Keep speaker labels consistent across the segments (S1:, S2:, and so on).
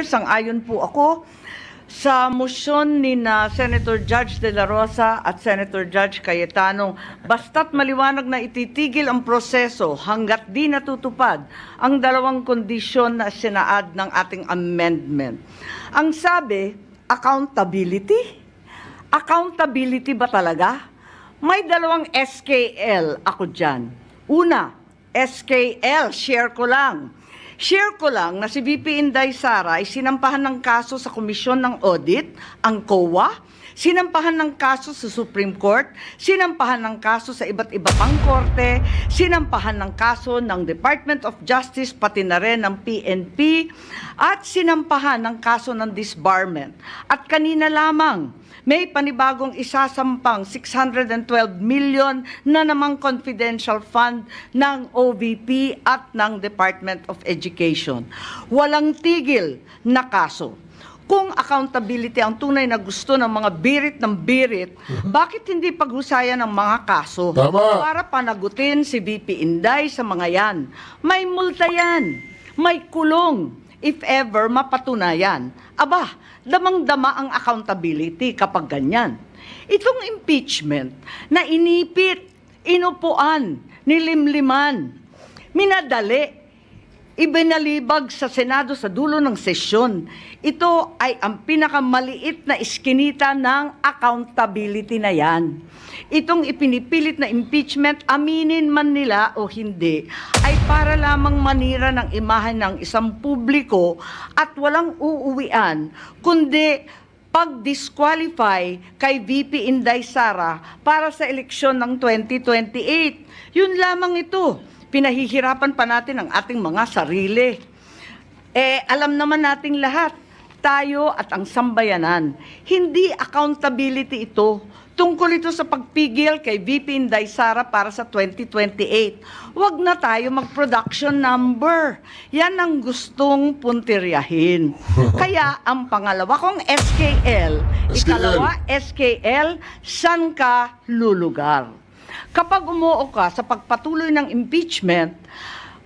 S1: Sang-ayon po ako sa motion ni Senator Judge De La Rosa at Senator Judge Cayetano, basta't maliwanag na ititigil ang proseso hanggat di natutupad ang dalawang kondisyon na sinaad ng ating amendment. Ang sabi, accountability? Accountability ba talaga? May dalawang SKL ako dyan. Una, SKL, share ko lang na si VP Inday Sara ay sinampahan ng kaso sa Komisyon ng Audit, ang COA, sinampahan ng kaso sa Supreme Court, sinampahan ng kaso sa iba't iba pang korte, sinampahan ng kaso ng Department of Justice, pati na rin ng PNP, at sinampahan ng kaso ng disbarment. At kanina lamang, may panibagong isasampang 612 million na namang confidential fund ng OVP at ng Department of Education. Walang tigil na kaso. Kung accountability ang tunay na gusto ng mga birit ng birit, bakit hindi paghusayan ng mga kaso?
S2: Tama.
S1: Para panagutin si VP Inday sa mga yan. May multa yan. May kulong. If ever mapatunayan. Aba, damang-dama ang accountability kapag ganyan. Itong impeachment na inipit, inupuan, nilimliman, minadali, ibinalibag sa Senado sa dulo ng sesyon. Ito ay ang pinakamaliit na iskinita ng accountability na yan. Itong ipinipilit na impeachment, aminin man nila o hindi, ay para lamang manira ng imahen ng isang publiko at walang uuwian, kundi pag-disqualify kay VP Inday Sara para sa eleksyon ng 2028. Yun lamang ito. Pinahihirapan pa natin ang ating mga sarili. Alam naman nating lahat, tayo at ang sambayanan, hindi accountability ito. Tungkol ito sa pagpigil kay VP Inday Sara para sa 2028. Huwag na tayo mag-production number. Yan ang gustong puntiryahin. Kaya ang pangalawa kong SKL, ikalawa SKL, saan ka lulugar? Kapag umuo ka sa pagpatuloy ng impeachment,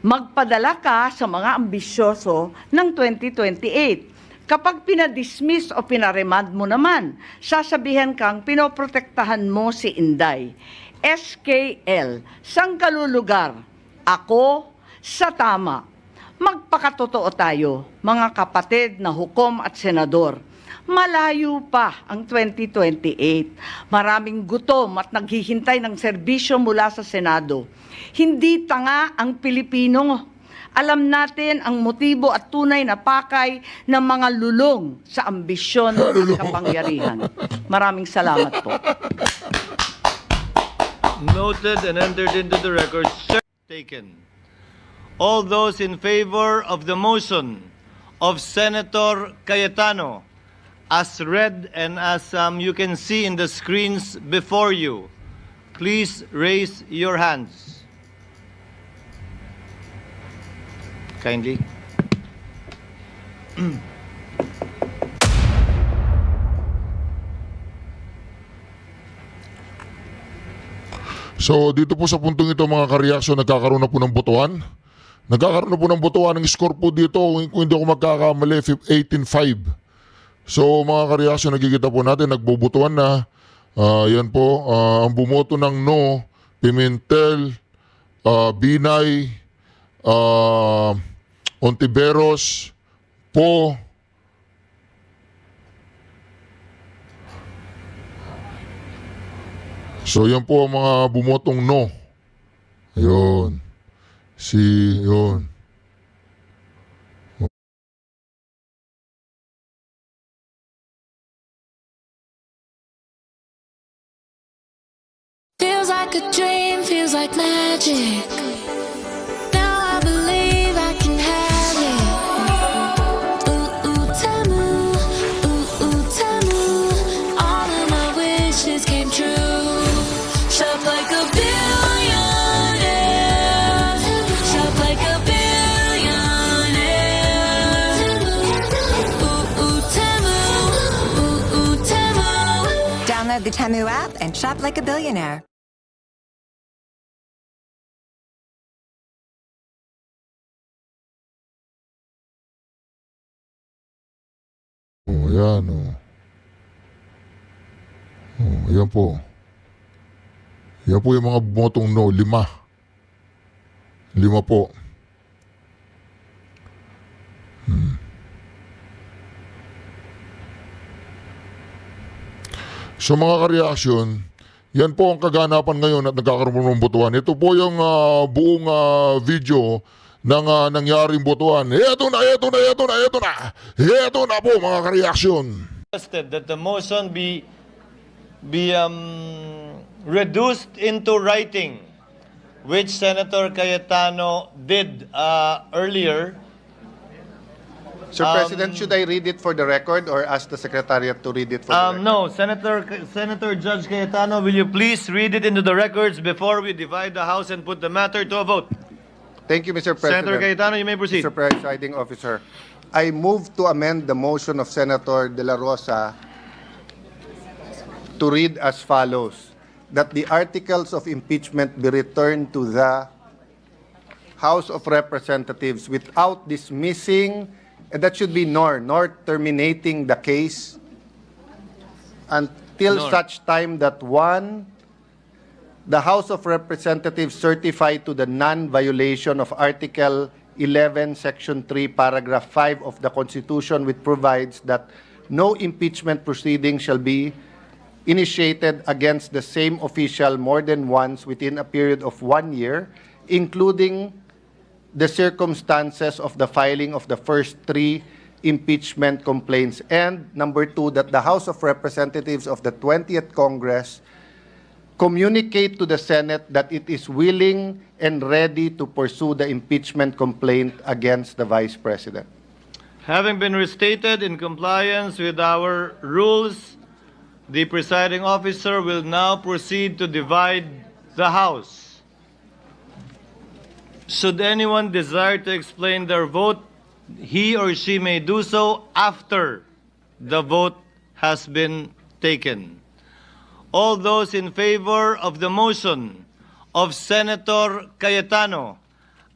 S1: magpadala ka sa mga ambisyoso ng 2028. Kapag pinadismiss o pinaremand mo naman, sasabihan kang pinoprotektahan mo si Inday. SKL, saan ka lulugar? Ako sa tama. Magpakatotoo tayo, mga kapatid na hukom at senador. Malayo pa ang 2028. Maraming gutom at naghihintay ng serbisyo mula sa Senado. Hindi tanga ang Pilipino. Alam natin ang motibo at tunay na pakay ng mga lulong sa ambisyon at kapangyarihan. Maraming salamat po.
S3: Noted and entered into the record. Taken. All those in favor of the motion of Senator Cayetano, as read and as you can see in the screens before you, please raise your hands. Kindly.
S2: So dito po sa puntong ito mga kareaksyon, nagkakaroon na po ng botohan. Nagkakaroon na po ng botohan. Ang score po dito, kung hindi ako magkakamali, 18-5. So mga kareaksyon, nagkikita po natin, nagbobotohan na. Yan po, ang bumoto ng no, Pimentel, Binay, Ontiveros, Po, so yan po ang mga bumotong no. Ayun. Yun.
S4: Feels like a dream, feels like magic. Now I believe I can have it. Ooh, ooh, Tamu, ooh, ooh, Tamu. All of my wishes came true. Shop like a billionaire. Shop like a billionaire. Ooh, ooh, Tamu, ooh, ooh, Tamu.
S5: Download the Temu app and shop like a billionaire.
S2: Oh, yan oh. Oh, yan po. Yan po yung mga bumotong no, 5. 5 po. So mga ka-reaction, yan po ang kaganapan ngayon at nagkakaroon ng botohan. Ito po yung buong video ng nangyaring botohan. Eto na po mga ka-reaction.
S3: Requested that the motion be reduced into writing, which Senator Cayetano did earlier.
S6: Sir President, should I read it for the record or ask the Secretariat to read it for the record?
S3: No, Senator Judge Cayetano, will you please read it into the records before we divide the House and put the matter to a vote?
S6: Thank you, Mr. President.
S3: Senator Cayetano, you may proceed.
S6: Mr. Presiding Officer, I move to amend the motion of Senator De La Rosa to read as follows, that the articles of impeachment be returned to the House of Representatives without dismissing, and that should be nor terminating the case until
S3: Nor.
S6: such time that 1, the House of Representatives certify to the non-violation of Article 11, Section 3, Paragraph 5 of the Constitution, which provides that no impeachment proceeding shall be initiated against the same official more than once within a period of 1 year, including the circumstances of the filing of the first 3 impeachment complaints. And number 2, that the House of Representatives of the 20th Congress communicate to the Senate that it is willing and ready to pursue the impeachment complaint against the Vice President.
S3: Having been restated in compliance with our rules, the presiding officer will now proceed to divide the House. Should anyone desire to explain their vote, he or she may do so after the vote has been taken. All those in favor of the motion of Senator Cayetano,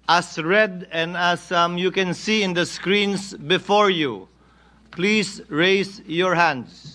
S3: as read and as you can see in the screens before you, please raise your hands.